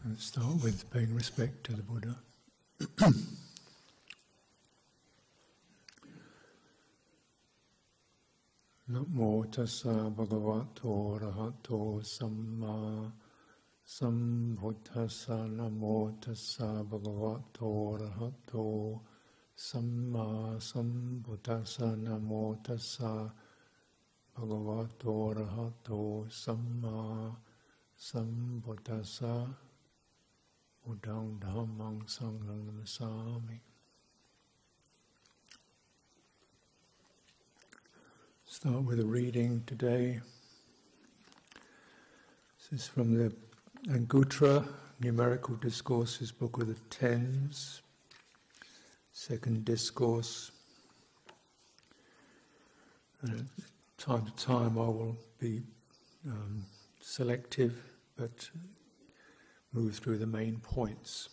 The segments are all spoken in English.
Let's start with paying respect to the Buddha. Namo tassa bhagavato arahato samma sambuddhassa. Namo tassa bhagavato arahato samma sambuddhassa. Namo tassa bhagavato arahato samma sambuddhassa. Buddhang dhammang sanghang namasami. Start with a reading today. This is from the Anguttara Numerical Discourses, Book of the Tens, second discourse. And at time to time I will be selective, but move through the main points.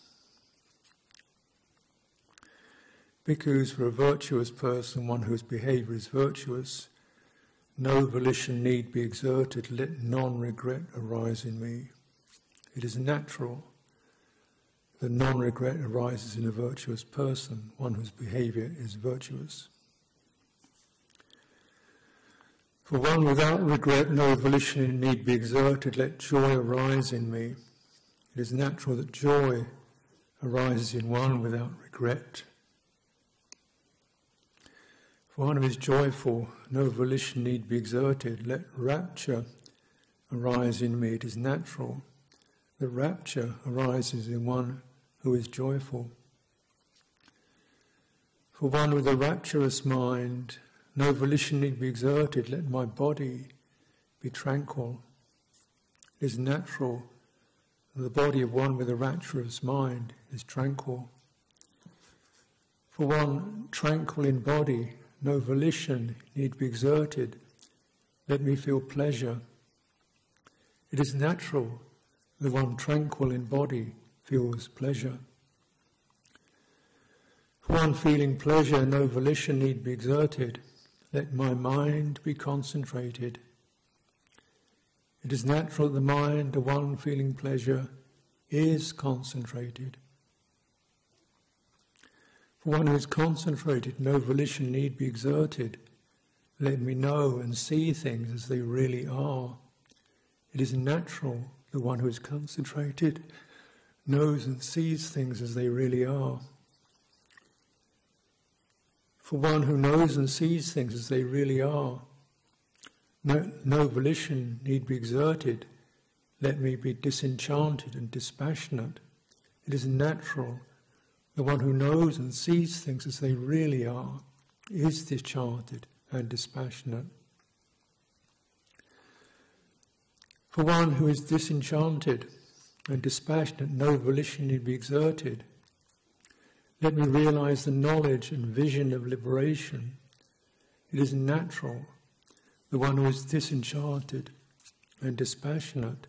Bhikkhus, for a virtuous person, one whose behaviour is virtuous, no volition need be exerted, let non-regret arise in me. It is natural that non-regret arises in a virtuous person, one whose behaviour is virtuous. For one without regret, no volition need be exerted, let joy arise in me. It is natural that joy arises in one without regret. For one who is joyful, no volition need be exerted. Let rapture arise in me. It is natural that rapture arises in one who is joyful. For one with a rapturous mind, no volition need be exerted. Let my body be tranquil. It is natural that the body of one with a rapturous mind is tranquil. For one tranquil in body, no volition need be exerted. Let me feel pleasure. It is natural that one tranquil in body feels pleasure. For one feeling pleasure, no volition need be exerted. Let my mind be concentrated. It is natural that the mind of one feeling pleasure is concentrated. For one who is concentrated, no volition need be exerted. Let me know and see things as they really are. It is natural that one who is concentrated knows and sees things as they really are. For one who knows and sees things as they really are, no volition need be exerted. Let me be disenchanted and dispassionate. It is natural. The one who knows and sees things as they really are is disenchanted and dispassionate. For one who is disenchanted and dispassionate, no volition need be exerted. Let me realize the knowledge and vision of liberation. It is natural. The one who is disenchanted and dispassionate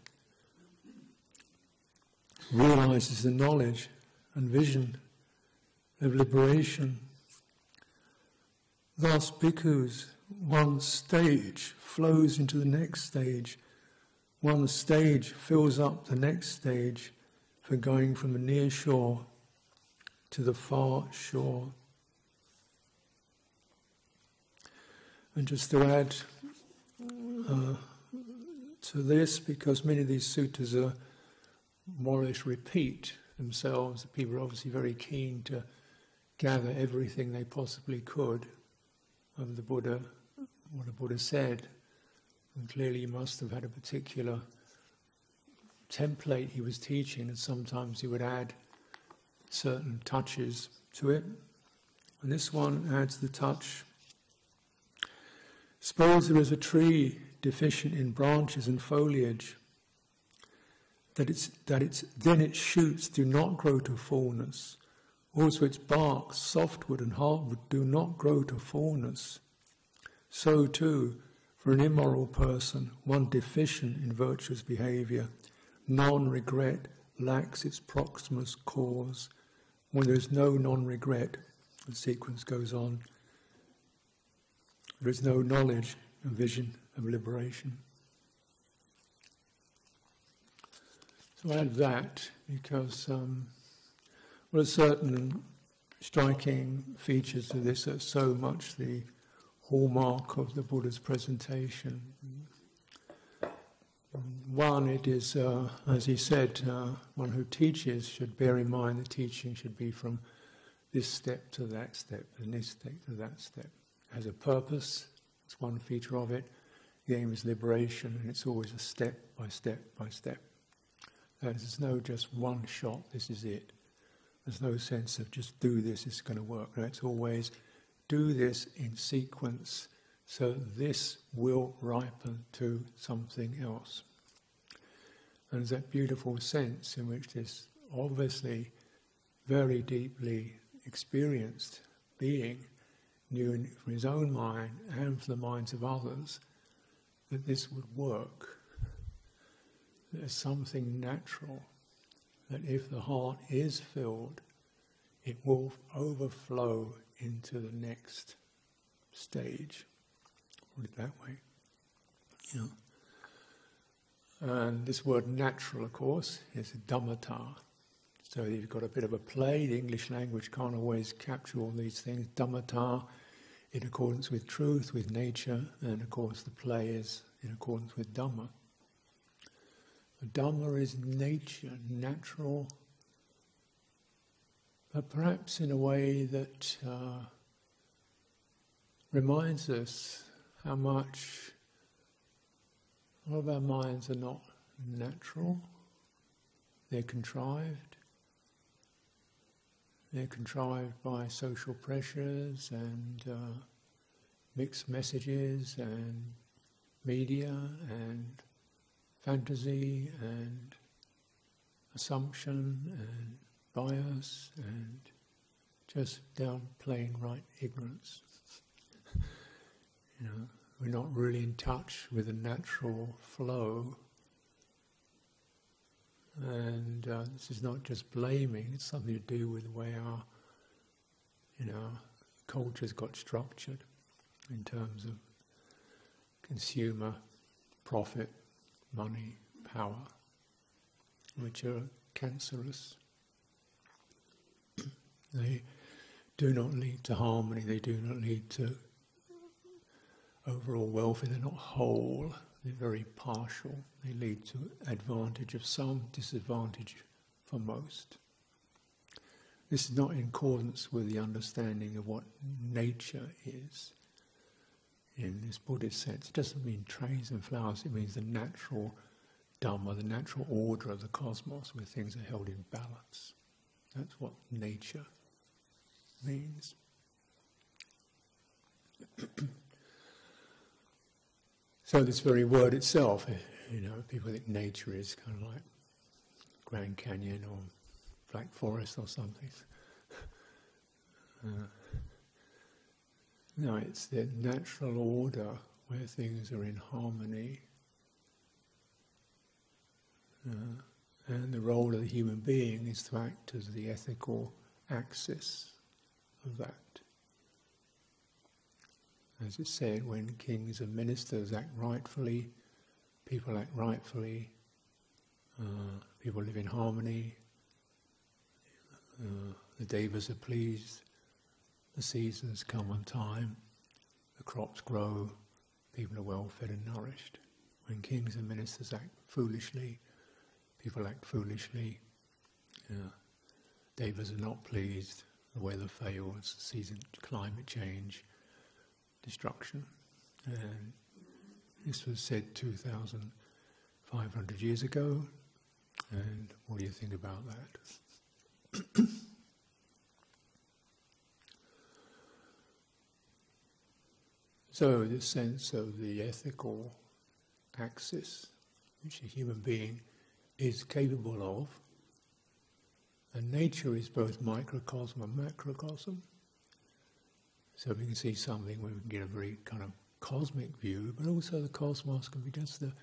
realizes the knowledge and vision of liberation. Thus, bhikkhus, one stage flows into the next stage. One stage fills up the next stage for going from the near shore to the far shore. And just to add to this, because many of these suttas are more or less repeat themselves, the people are obviously very keen to gather everything they possibly could of the Buddha, what the Buddha said. And clearly he must have had a particular template he was teaching, and sometimes he would add certain touches to it. And this one adds the touch. Suppose there is a tree deficient in branches and foliage, then its shoots do not grow to fullness. Also its bark, softwood and hardwood, do not grow to fullness. So too, for an immoral person, one deficient in virtuous behaviour, non-regret lacks its proximus cause. When there is no non-regret, the sequence goes on, there is no knowledge and vision of liberation. So So I add that because well, certain striking features of this are so much the hallmark of the Buddha's presentation. One, it is, as he said, one who teaches should bear in mind the teaching should be from this step to that step, and this step to that step. It has a purpose, it's one feature of it. The aim is liberation, and it's always a step by step by step. There's no just one shot, this is it. There's no sense of just do this, it's going to work. No, it's always do this in sequence, so this will ripen to something else. And there's that beautiful sense in which this obviously very deeply experienced being knew from his own mind and from the minds of others that this would work. There's something natural, that if the heart is filled, it will overflow into the next stage. Put it that way. Yeah. And this word natural, of course, is dhammata. So you've got a bit of a play. The English language can't always capture all these things. Dhammata, in accordance with truth, with nature, and of course the play is in accordance with Dhamma. Dhamma is nature, natural, but perhaps in a way that reminds us how much all of our minds are not natural, they're contrived. They're contrived by social pressures and mixed messages and media and fantasy and assumption and bias and just down plain right ignorance. You know, we're not really in touch with the natural flow. And this is not just blaming, it's something to do with the way our, culture's got structured in terms of consumer, profit, money, power, which are cancerous. They do not lead to harmony, they do not lead to overall welfare, they're not whole. They're very partial. They lead to advantage of some, disadvantage for most. This is not in accordance with the understanding of what nature is in this Buddhist sense. It doesn't mean trees and flowers, it means the natural Dhamma, the natural order of the cosmos where things are held in balance. That's what nature means. So this very word itself, people think nature is kind of like Grand Canyon or Black Forest or something. No, it's the natural order where things are in harmony. And the role of the human being is to act as the ethical axis of that. As it said, when kings and ministers act rightfully, people act rightfully, people live in harmony, the devas are pleased, the seasons come on time, the crops grow, people are well fed and nourished. When kings and ministers act foolishly, people act foolishly, devas are not pleased, the weather fails, season, climate change, destruction. And this was said 2,500 years ago, and what do you think about that? So this sense of the ethical axis, which a human being is capable of, and nature is both microcosm and macrocosm. So we can see something where we can get a very kind of cosmic view, but also the cosmos can be just the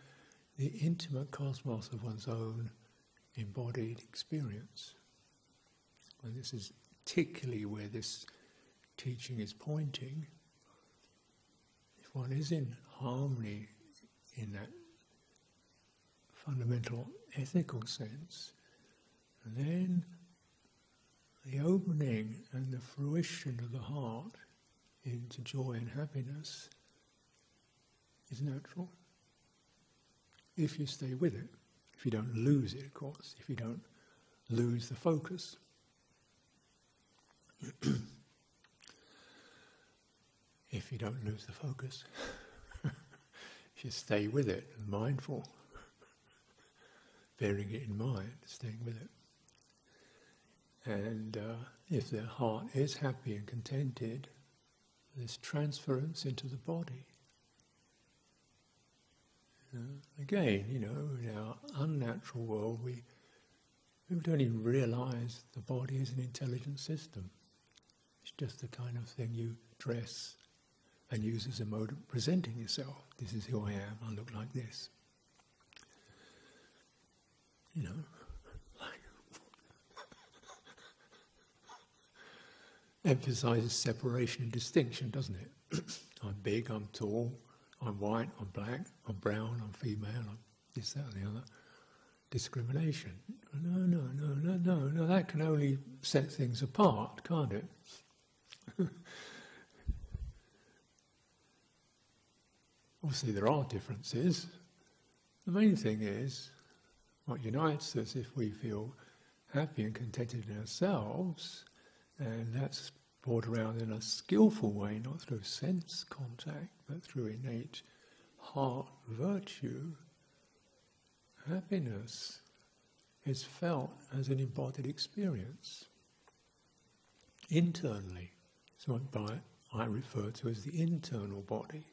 intimate cosmos of one's own embodied experience. And this is particularly where this teaching is pointing. If one is in harmony in that fundamental ethical sense, then the opening and the fruition of the heart into joy and happiness is natural. If you stay with it, if you don't lose it, of course, if you don't lose the focus. If you don't lose the focus, if you stay with it, mindful, bearing it in mind, staying with it. And if the heart is happy and contented, there's transference into the body. Again, in our unnatural world, we don't even realise the body is an intelligent system. It's just the kind of thing you dress and use as a mode of presenting yourself. This is who I am, I look like this. Emphasises separation and distinction, doesn't it? I'm big, I'm tall, I'm white, I'm black, I'm brown, I'm female, I'm this, that, and the other. Discrimination. No, that can only set things apart, can't it? Obviously there are differences. The main thing is, what unites us if we feel happy and contented in ourselves, and that's brought around in a skillful way, not through sense contact, but through innate heart virtue. Happiness is felt as an embodied experience, internally. It's what I refer to as the internal body.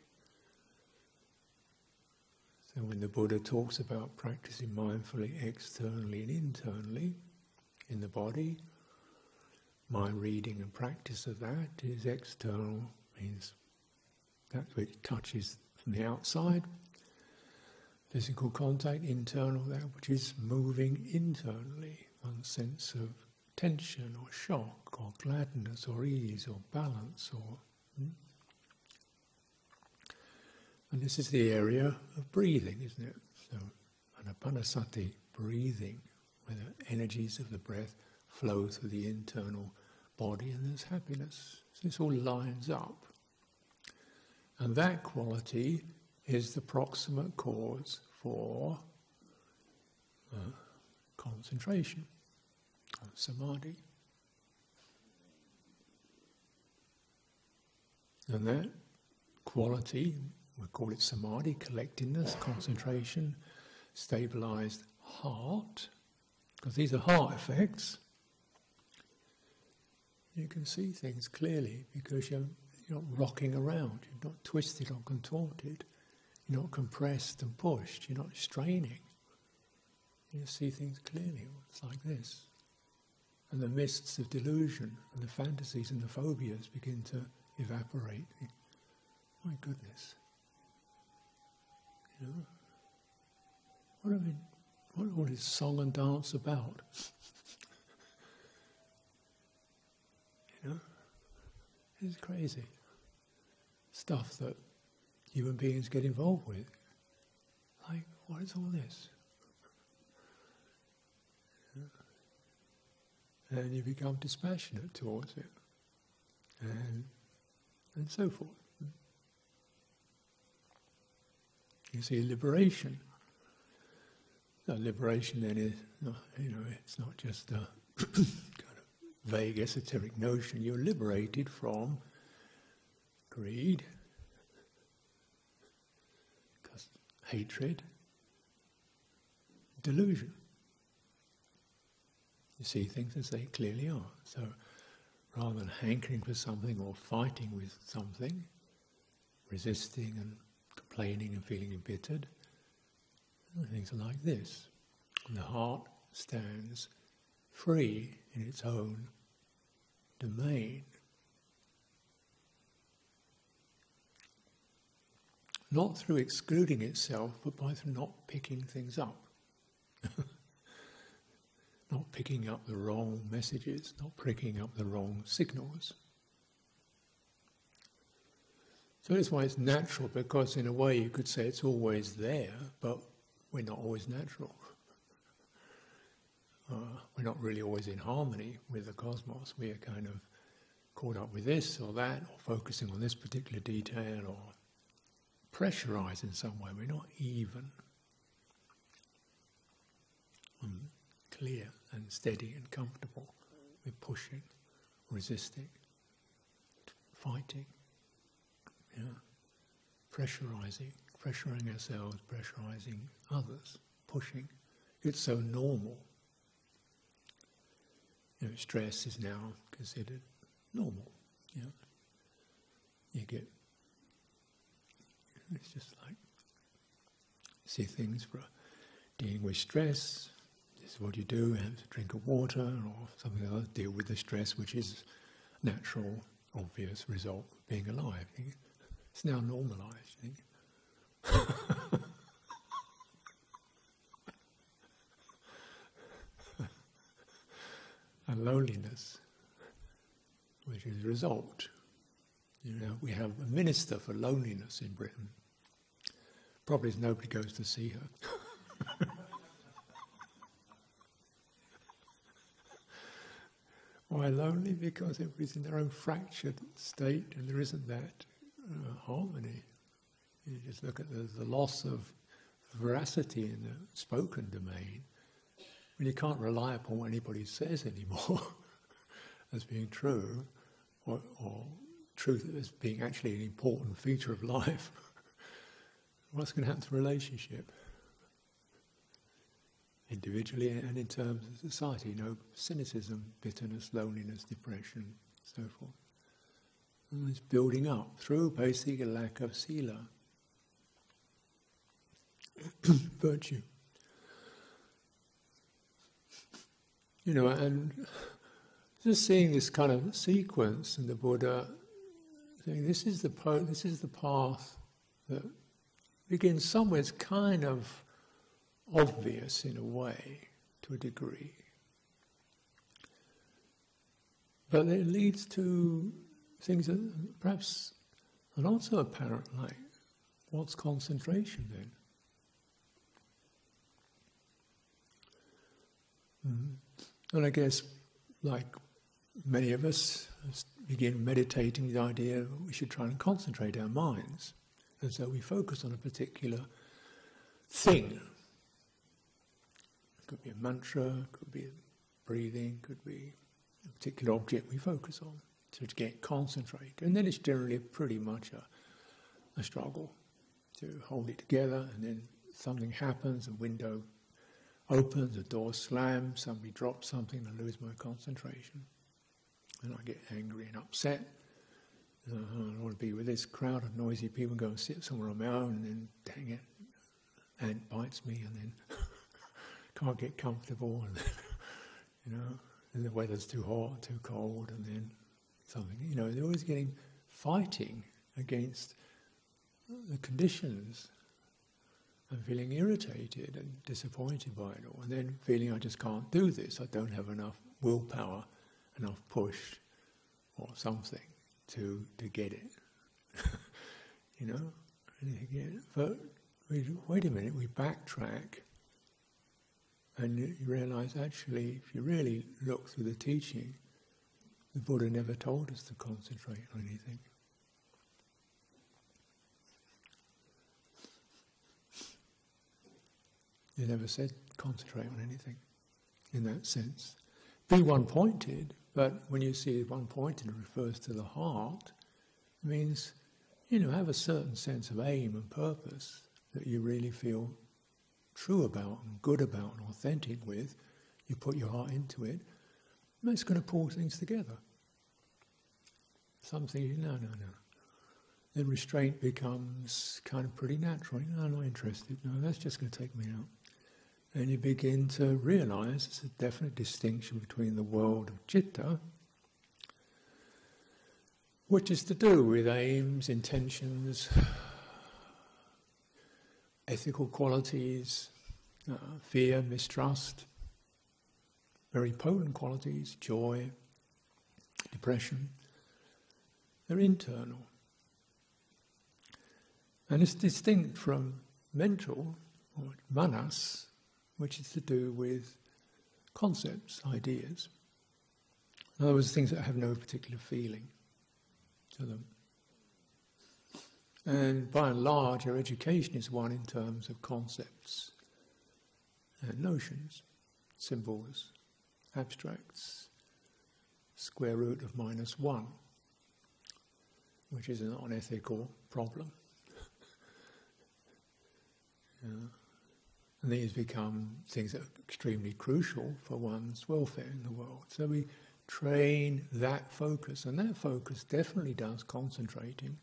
So when the Buddha talks about practicing mindfully externally and internally in the body, my reading and practice of that is external, means that which touches from the outside, physical contact, internal, that which is moving internally, one sense of tension or shock or gladness or ease or balance or... And this is the area of breathing, isn't it? So, anapanasati, breathing, where the energies of the breath flow through the internal body, and there's happiness. So this all lines up. And that quality is the proximate cause for concentration, samadhi. And that quality, we call it samadhi, collectedness, concentration, stabilized heart, because these are heart effects. You can see things clearly because you're not rocking around, you're not twisted or contorted, you're not compressed and pushed, you're not straining. You see things clearly. It's like this. And the mists of delusion and the fantasies and the phobias begin to evaporate. My goodness. What is song and dance about? It's crazy. Stuff that human beings get involved with. Like, what is all this? And you become dispassionate towards it. And so forth. You see liberation. So liberation then is, it's not just a kind of vague esoteric notion. You're liberated from greed, hatred, delusion. You see things as they clearly are. So rather than hankering for something or fighting with something, resisting and complaining and feeling embittered, things are like this. And the heart stands free in its own domain. Not through excluding itself, but by through not picking things up. Not picking up the wrong messages, not picking up the wrong signals. So that's why it's natural, because in a way you could say it's always there, but we're not always natural. we're not really always in harmony with the cosmos. We are kind of caught up with this or that, or focusing on this particular detail, or pressurized in some way. We're not even clear and steady and comfortable. We're pushing, resisting, fighting, pressuring ourselves, pressurizing others, pushing. It's so normal. Stress is now considered normal. You get, it's just like, see things for dealing with stress. This is what you do, have a drink of water or something else, deal with the stress, which is natural, obvious result of being alive. It's now normalized, you think. And loneliness, which is a result. We have a minister for loneliness in Britain. Probably nobody goes to see her. Why lonely? Because everybody's in their own fractured state, and there isn't that harmony. You just look at the loss of veracity in the spoken domain. When you can't rely upon what anybody says anymore as being true, or truth as being actually an important feature of life, what's going to happen to relationship? Individually and in terms of society, cynicism, bitterness, loneliness, depression, so forth. And it's building up through basically a lack of sila, virtue. And just seeing this kind of sequence in the Buddha, saying this is the path that begins somewhere. It's kind of obvious in a way, to a degree, but it leads to things that perhaps are not so apparent, like what's concentration then? And I guess, like many of us, begin meditating the idea that we should try and concentrate our minds, and so we focus on a particular thing. It could be a mantra, could be breathing, could be a particular object we focus on, so to get concentrated. And then it's generally pretty much a struggle to hold it together, and then something happens, a window opens, a door slams, somebody drops something, I lose my concentration. And I get angry and upset. I don't want to be with this crowd of noisy people, go and sit somewhere on my own, and then, dang it, ant bites me, and then can't get comfortable, and and the weather's too hot, too cold, and then something. They're always fighting against the conditions, and feeling irritated and disappointed by it all, and then feeling I just can't do this, I don't have enough willpower, enough push or something to get it. But wait a minute, we backtrack, and you realise actually, if you really look through the teaching, the Buddha never told us to concentrate on anything. He never said concentrate on anything in that sense. Be one-pointed, but when you see one-pointed, it refers to the heart. It means, have a certain sense of aim and purpose that you really feel true about and good about and authentic with. You put your heart into it, and it's going to pull things together. Something, no. Then restraint becomes kind of pretty natural. No, I'm not interested. No, that's just going to take me out. And you begin to realise there's a definite distinction between the world of citta, which is to do with aims, intentions, ethical qualities, fear, mistrust, very potent qualities, joy, depression. They're internal. And it's distinct from mental, or manas, which is to do with concepts, ideas. In other words, things that have no particular feeling to them. And by and large, our education is one in terms of concepts and notions, symbols, abstracts, square root of -1, which is an unethical problem. And these become things that are extremely crucial for one's welfare in the world. So we train that focus, and that focus definitely does concentrating.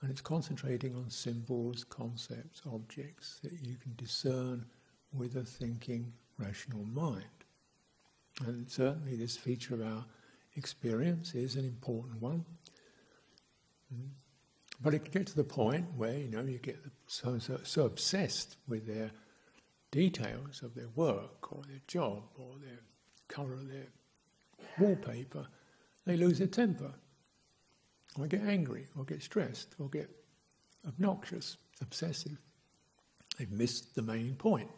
And it's concentrating on symbols, concepts, objects that you can discern with a thinking, rational mind. And certainly this feature of our experience is an important one. But it can get to the point where, you get so obsessed with their details of their work or their job or their colour of their wallpaper, they lose their temper, or get angry, or get stressed, or get obnoxious, obsessive. They've missed the main point.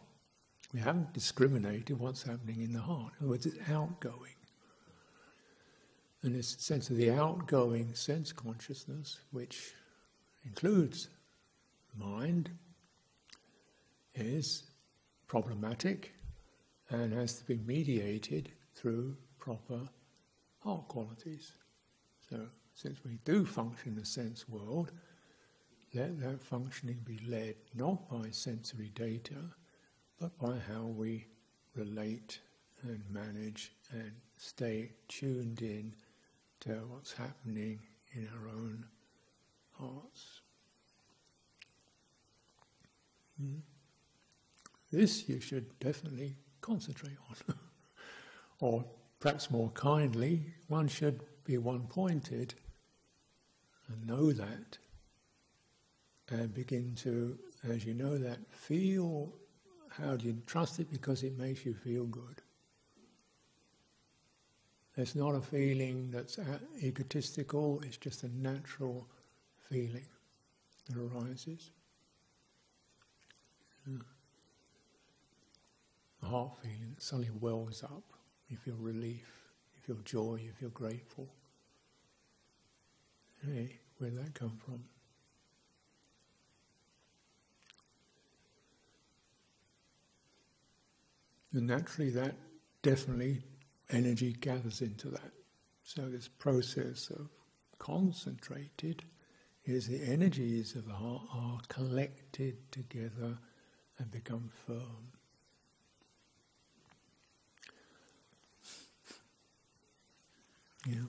We haven't discriminated what's happening in the heart. In other words, it's outgoing. And this sense of the outgoing sense consciousness, which includes mind, is problematic and has to be mediated through proper heart qualities. So, since we do function in the sense world, let that functioning be led not by sensory data, but by how we relate and manage and stay tuned in to what's happening in our own hearts. This you should definitely concentrate on. Or perhaps more kindly, one should be one-pointed and know that, and begin to, as you know that, feel. How do you trust it? Because it makes you feel good. It's not a feeling that's egotistical, it's just a natural feeling that arises. A heart feeling that suddenly wells up. You feel relief, you feel joy, you feel grateful. Hey, where did that come from? And naturally that definitely energy gathers into that. So this process of concentrated is the energies of the heart are collected together and become firm. Yeah.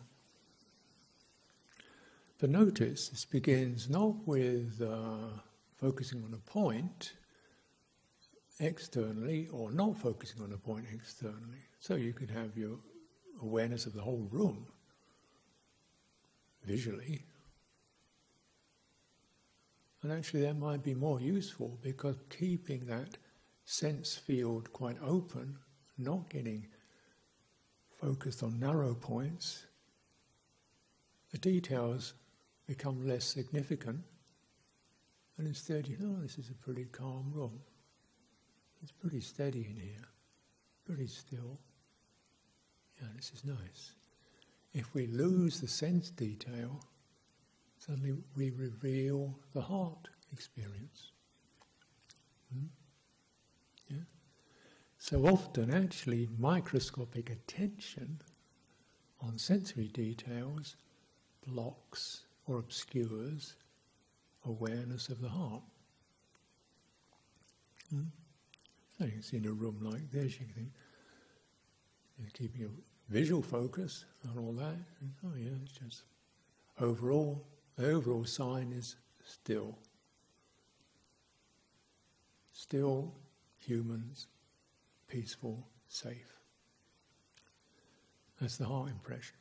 But notice this begins not with focusing on a point externally, or not focusing on a point externally. So you could have your awareness of the whole room visually, and actually that might be more useful, because keeping that sense field quite open, not getting focused on narrow points, the details become less significant, and instead this is a pretty calm room. It's pretty steady in here, pretty still. Yeah, this is nice. If we lose the sense detail, suddenly we reveal the heart experience. Yeah? So often, actually, microscopic attention on sensory details blocks or obscures awareness of the heart. So you can see in a room like this, you can think, you're keeping a visual focus on all that. And, oh yeah, it's just the overall sign is still. Still, humans, peaceful, safe. That's the heart impression.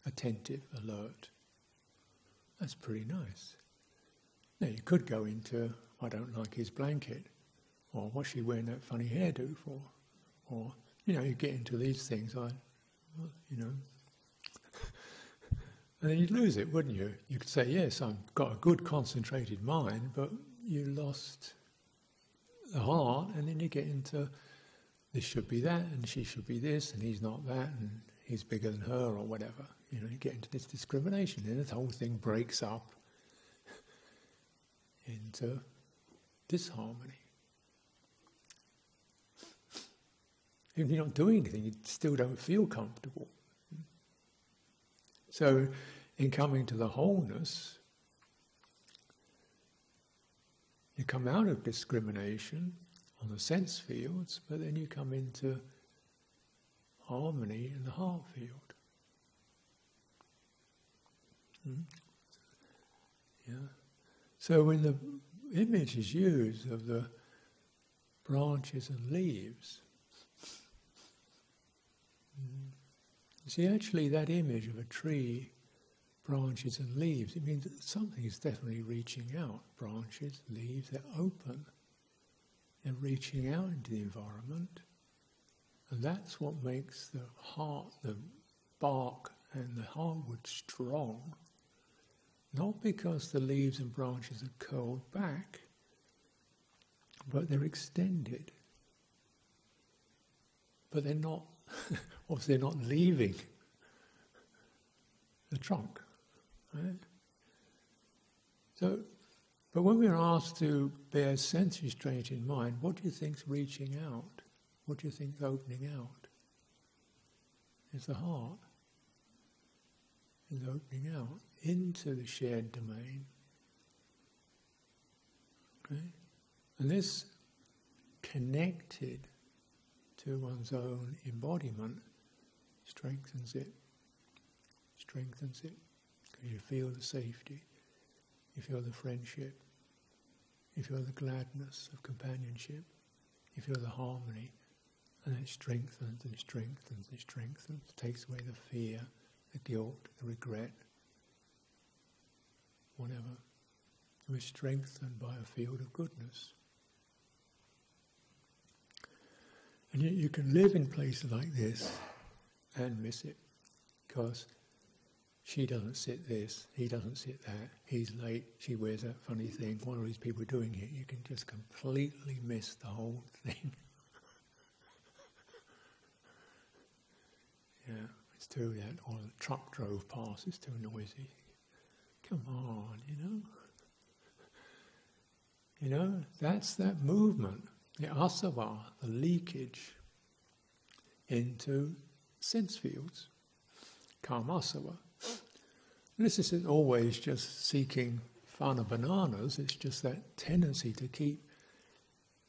Attentive, alert. That's pretty nice. Now you could go into, I don't like his blanket, or what's she wearing that funny hairdo for? Or, you get into these things, and then you'd lose it, wouldn't you? You could say, yes, I've got a good concentrated mind, but you lost the heart, and then you get into this should be that, and she should be this, and he's not that, and he's bigger than her, or whatever. You know, you get into this discrimination, and the whole thing breaks up into disharmony. If you're not doing anything, you still don't feel comfortable. So, in coming to the wholeness, you come out of discrimination on the sense fields, but then you come into harmony in the heart field. Yeah. So when the image is used of the branches and leaves, you see, actually that image of a tree, branches and leaves, it means that something is definitely reaching out. Branches, leaves, they're open. They're reaching out into the environment. And that's what makes the heart, the bark and the hardwood strong. Not because the leaves and branches are curled back, but they're extended. But they're not, obviously they're not leaving the trunk, right? So, but when we're asked to bear sense restraint in mind, what do you think's reaching out? What do you think's opening out? It's the heart. Is opening out into the shared domain. Okay? And this, connected to one's own embodiment, strengthens it. Strengthens it. Because you feel the safety, you feel the friendship, you feel the gladness of companionship, you feel the harmony, and it strengthens and strengthens and strengthens, takes away the fear, the guilt, the regret, whatever. We're strengthened by a field of goodness. And yet you can live in places like this and miss it, because she doesn't sit this, he doesn't sit that, he's late, she wears that funny thing, what are these people doing here? You can just completely miss the whole thing. Yeah. It's too that, or the truck drove past, it's too noisy. Come on, you know. You know, that's that movement, the asava, the leakage into sense fields, karmasava. And this isn't always just seeking fun or bananas, it's just that tendency to keep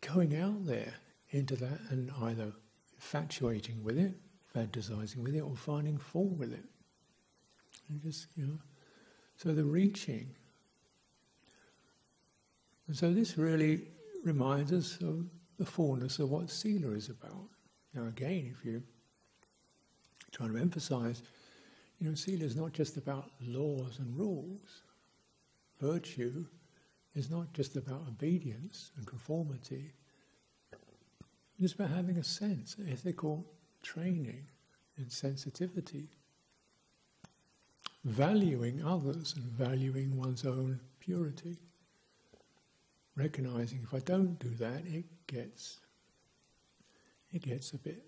going out there into that and either infatuating with it, fantasizing with it, or finding fault with it. And just, you know, so the reaching. And so this really reminds us of the fullness of what Sila is about. Now again, if you're trying to emphasize, you know, Sila is not just about laws and rules. Virtue is not just about obedience and conformity. It's about having a sense, ethical training and sensitivity, valuing others and valuing one's own purity, recognizing if I don't do that, it gets a bit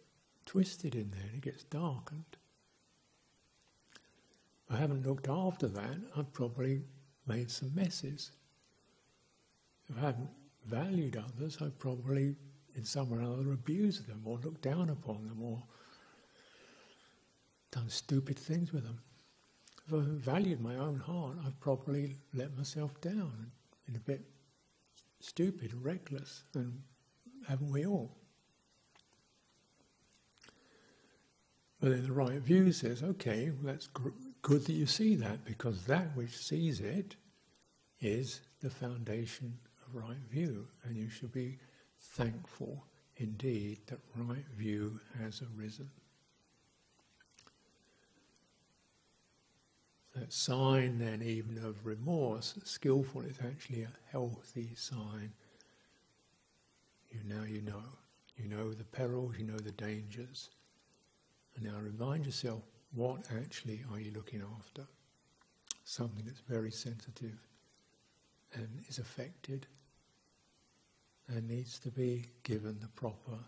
twisted in there, it gets darkened. If I haven't looked after that, I've probably made some messes. If I haven't valued others, I've probably in some way or other abused them or looked down upon them or done stupid things with them. If I haven't valued my own heart, I've probably let myself down and a bit stupid, reckless, and haven't we all? But then the right view says, okay, well, that's good that you see that, because that which sees it is the foundation of right view, and you should be thankful indeed that right view has arisen. That sign then even of remorse, skillful, is actually a healthy sign. You know the perils, you know the dangers. And now remind yourself, what actually are you looking after? Something that's very sensitive and is affected and needs to be given the proper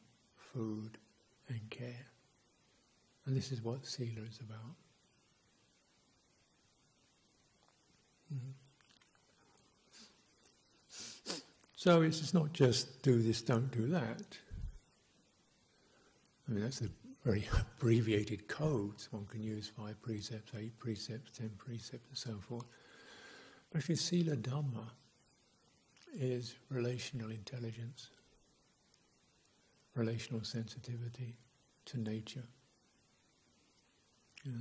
food and care. And this is what Sila is about. So it's not just do this, don't do that. I mean, that's a very abbreviated code. One can use 5 precepts, 8 precepts, 10 precepts, and so forth. But actually, Sila Dhamma is relational intelligence, relational sensitivity to nature. Yeah.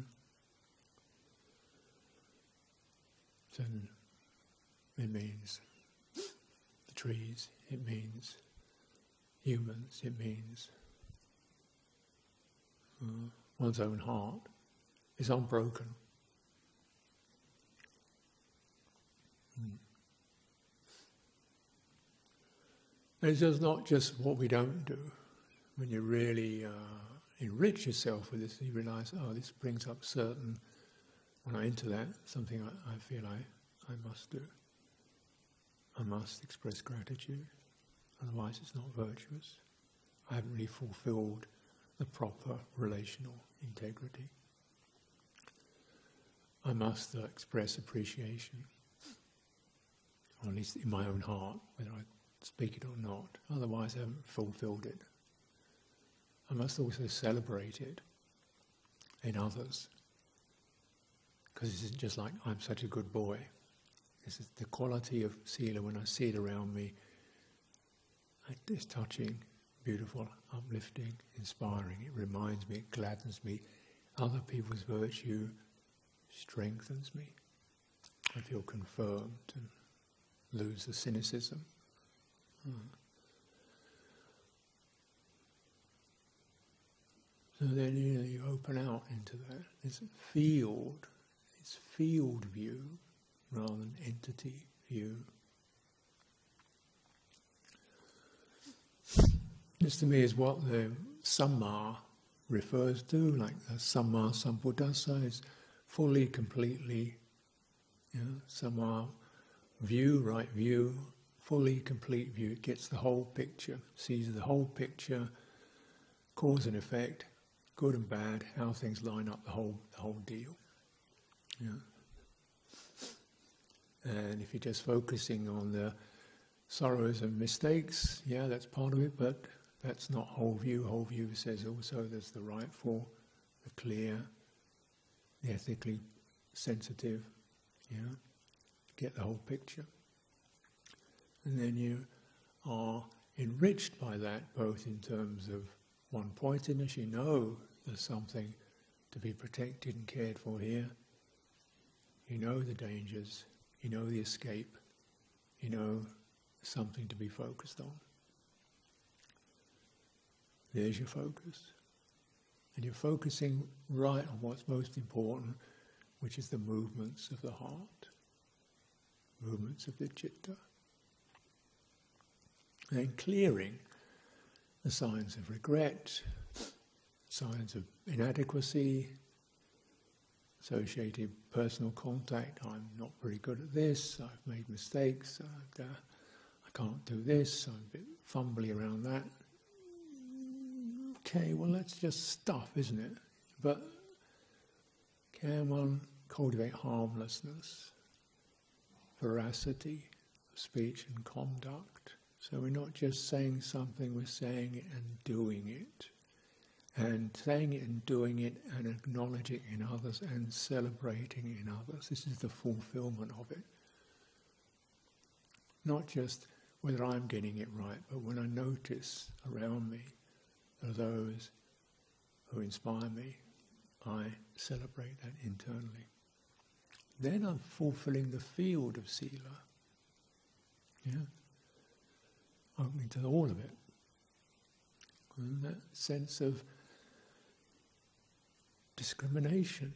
So it means the trees, it means humans, it means one's own heart is unbroken. And it's just not just what we don't do. When you really enrich yourself with this, you realise, oh, this brings up certain, when I enter that, something I feel I must do. I must express gratitude, otherwise it's not virtuous. I haven't really fulfilled the proper relational integrity. I must express appreciation, or at least in my own heart, whether I speak it or not, otherwise I haven't fulfilled it. I must also celebrate it in others, because this isn't just like, I'm such a good boy. This is the quality of Sila when I see it around me. It's touching, beautiful, uplifting, inspiring. It reminds me, it gladdens me. Other people's virtue strengthens me. I feel confirmed and lose the cynicism. So then you open out into that. It's field view rather than entity view. This to me is what the Samma refers to, like the Samma Sambuddhasa is fully, completely, Samma view, right view, fully, complete view. It gets the whole picture, sees the whole picture, cause and effect, good and bad, how things line up, the whole deal. Yeah. And if you're just focusing on the sorrows and mistakes, yeah, that's part of it, but that's not whole view. Whole view says also there's the rightful, the clear, the ethically sensitive, get the whole picture. And then you are enriched by that, both in terms of one-pointedness, you know there's something to be protected and cared for here. You know the dangers, you know the escape, you know something to be focused on. There's your focus. And you're focusing right on what's most important, which is the movements of the heart, movements of the citta. And then clearing the signs of regret, signs of inadequacy, associated personal contact. I'm not very good at this, I've made mistakes, I can't do this, I'm a bit fumbly around that. Okay, well that's just stuff, isn't it? But can one cultivate harmlessness, veracity of speech and conduct? So we're not just saying something, we're saying it and doing it. And saying it and doing it and acknowledging it in others and celebrating it in others. This is the fulfillment of it. Not just whether I'm getting it right, but when I notice around me are those who inspire me, I celebrate that internally. Then I'm fulfilling the field of Sila. Opening to all of it. And that sense of discrimination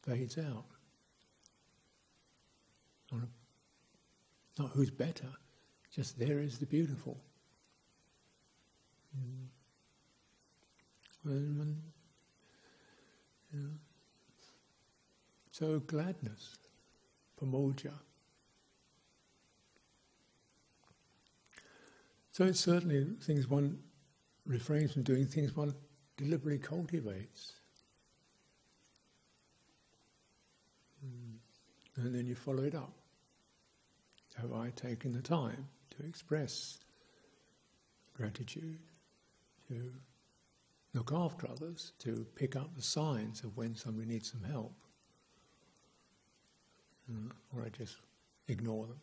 fades out. Not who's better, just there is the beautiful. So gladness, pamoja. So it's certainly things one refrains from doing, things one deliberately cultivates. And then you follow it up. Have I taken the time to express gratitude, to look after others, to pick up the signs of when somebody needs some help? Or I just ignore them.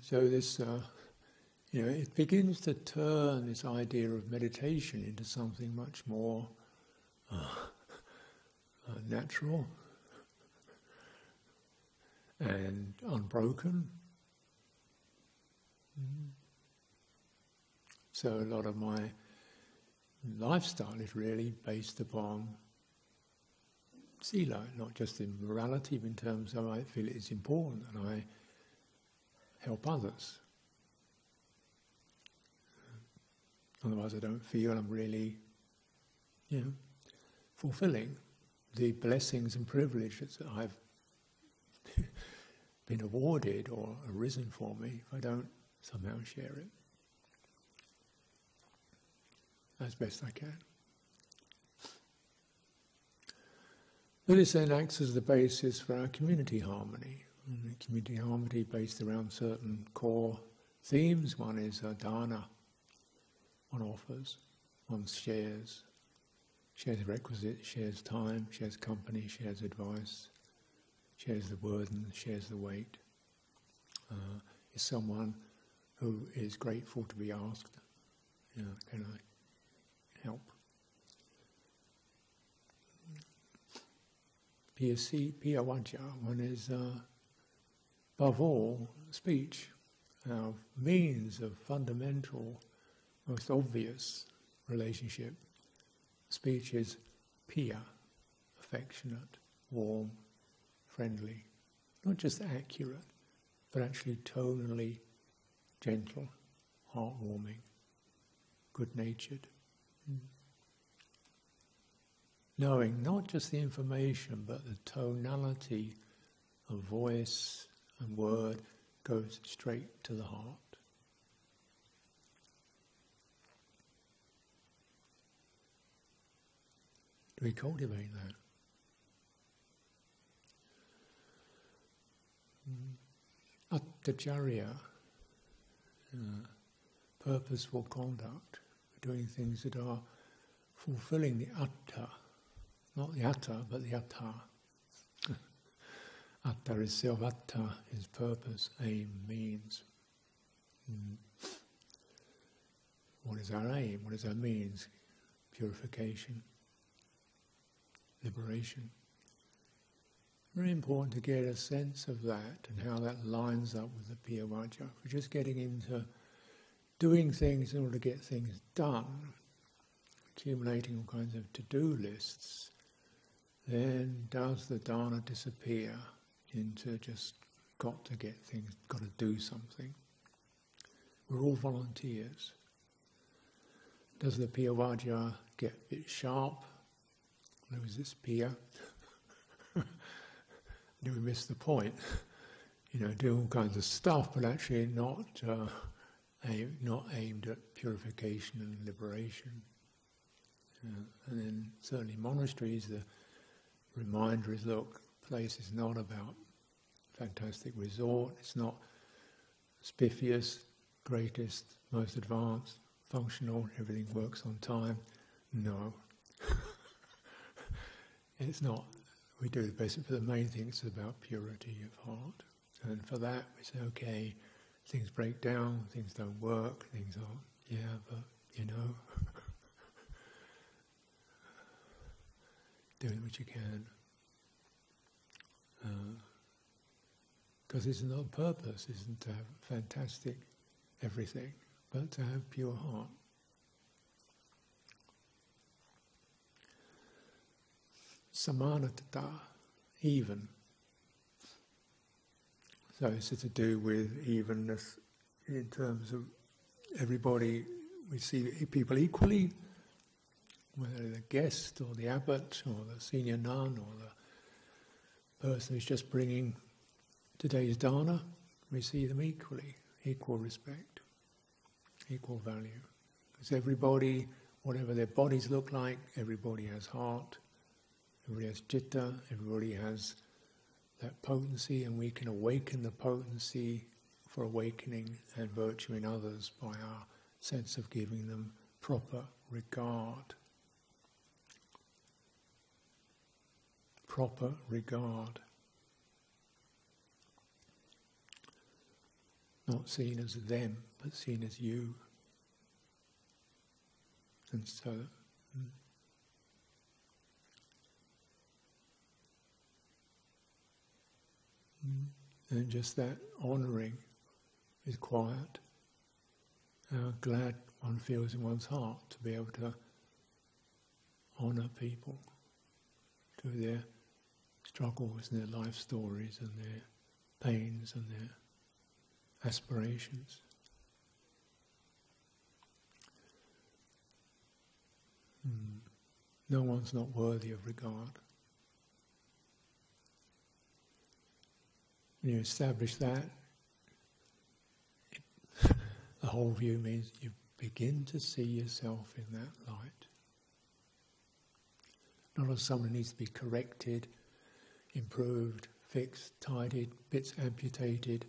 So this, it begins to turn this idea of meditation into something much more natural and unbroken. So a lot of my lifestyle is really based upon sila, not just in morality, but in terms of I feel it is important that I help others. Otherwise I don't feel I'm really, fulfilling the blessings and privileges that I've been awarded or arisen for me if I don't somehow share it as best I can. But this then acts as the basis for our community harmony. And community harmony based around certain core themes. One is dana. One offers, one shares requisites, shares time, shares company, shares advice, shares the burden, shares the weight. Is someone who is grateful to be asked, can I help? Piya Vajja, one is above all speech, our means of fundamental, most obvious relationship. Speech is piya, affectionate, warm, friendly, not just accurate, but actually tonally gentle, heartwarming, good-natured. Knowing not just the information, but the tonality of voice and word goes straight to the heart. Do we cultivate that? Attacharya, purposeful conduct, doing things that are fulfilling the atta, not the atta, but the atta. Atta is self, atta is purpose, aim, means. What is our aim? What is our means? Purification, liberation. Very important to get a sense of that and how that lines up with the Piya Vajja. If we're just getting into doing things in order to get things done, accumulating all kinds of to-do lists, then does the dana disappear into just got to get things, got to do something? We're all volunteers. Does the Piya Vajja get a bit sharp? Lose its piya? Do we miss the point? Do all kinds of stuff, but actually not aimed at purification and liberation. And then certainly monasteries, the reminder is, look, place is not about fantastic resort, it's not spiffiest, greatest, most advanced, functional, everything works on time. No. It's not. We do the best, but the main thing is about purity of heart. And for that we say, okay, things break down, things don't work, things aren't, but doing what you can. Because it's not purpose, isn't to have fantastic everything, but to have pure heart. Samanatata, even. So it's to do with evenness in terms of everybody, we see people equally, whether the guest or the abbot or the senior nun or the person who's just bringing today's dana, we see them equally, equal respect, equal value. Because everybody, whatever their bodies look like, everybody has heart, everybody has citta, everybody has that potency, and we can awaken the potency for awakening and virtue in others by our sense of giving them proper regard. Proper regard. Not seen as them, but seen as you. And so, and just that honouring is quiet. How glad one feels in one's heart to be able to honour people, to their struggles and their life stories and their pains and their aspirations. No one's not worthy of regard. When you establish that, the whole view means you begin to see yourself in that light. Not as someone who needs to be corrected, improved, fixed, tidied, bits amputated.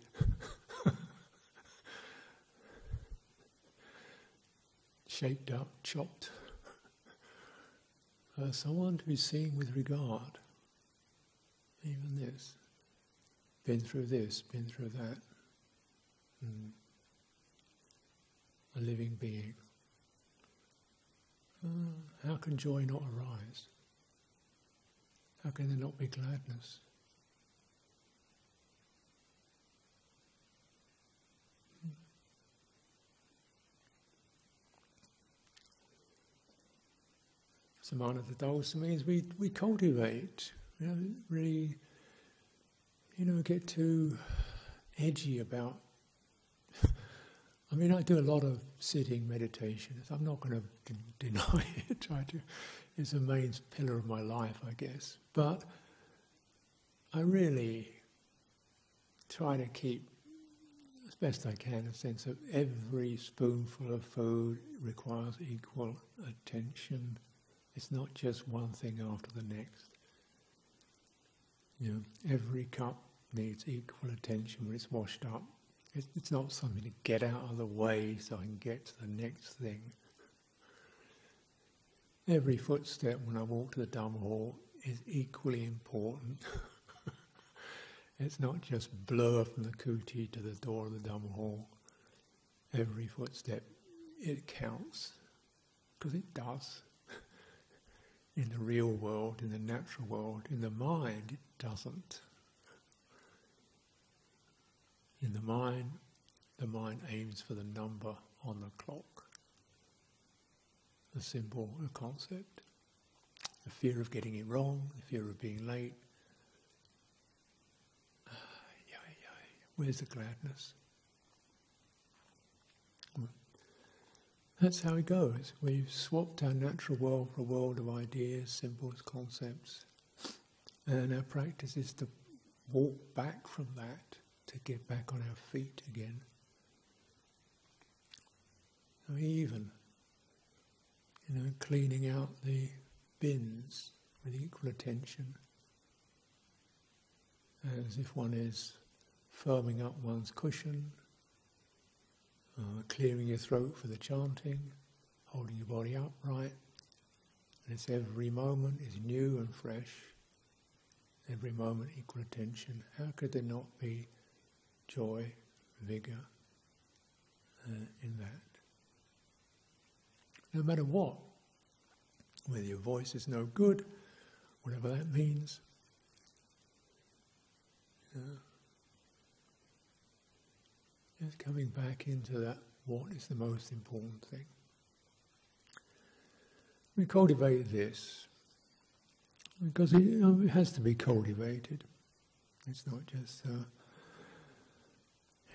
Shaped up, chopped. Someone to be seen with regard. Even this. Been through this, been through that. A living being. How can joy not arise? How can there not be gladness? Samana Dosa means we cultivate, really, get too edgy about. I mean, I do a lot of sitting meditations. I'm not going to deny it. It's a main pillar of my life, I guess. But I really try to keep, as best I can, a sense of every spoonful of food requires equal attention. It's not just one thing after the next. Every cup needs equal attention when it's washed up. It's not something to get out of the way so I can get to the next thing. Every footstep when I walk to the Dhamma hall is equally important. It's not just blur from the kuti to the door of the Dhamma hall. Every footstep, it counts, because it does. In the real world, in the natural world, in the mind, it doesn't. In the mind aims for the number on the clock. The symbol, the concept. The fear of getting it wrong, the fear of being late. Where's the gladness? That's how it goes. We've swapped our natural world for a world of ideas, symbols, concepts. And our practice is to walk back from that, to get back on our feet again. So even, cleaning out the bins with equal attention, as if one is firming up one's cushion, clearing your throat for the chanting, holding your body upright, and it's every moment is new and fresh, every moment equal attention. How could there not be joy, vigour in that? No matter what, whether your voice is no good, whatever that means, just coming back into that, what is the most important thing? We cultivate this because it has to be cultivated. It's not just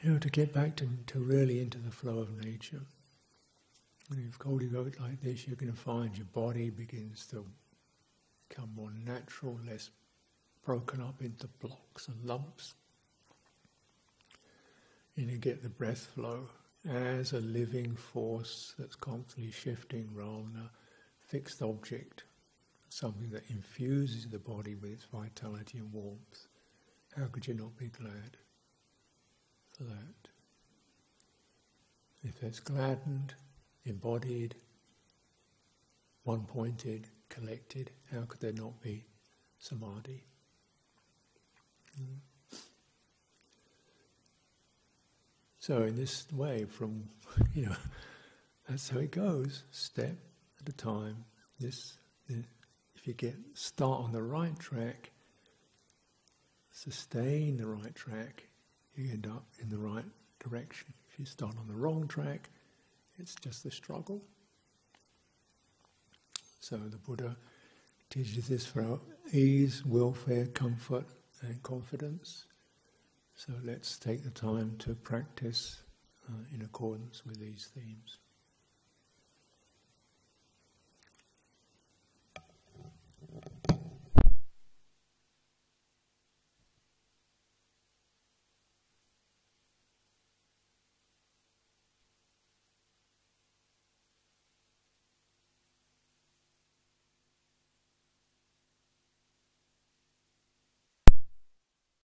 to get back to really into the flow of nature. When you cultivate like this, you're going to find your body begins to become more natural, less broken up into blocks and lumps. And you get the breath flow as a living force that's constantly shifting rather than a fixed object, something that infuses the body with its vitality and warmth. How could you not be glad for that? If it's gladdened, embodied, one-pointed, collected, how could there not be samadhi? So in this way, from, that's how it goes, step at a time. If you start on the right track, sustain the right track, you end up in the right direction. If you start on the wrong track, it's just a struggle. So the Buddha teaches this for our ease, welfare, comfort and confidence. So let's take the time to practice in accordance with these themes.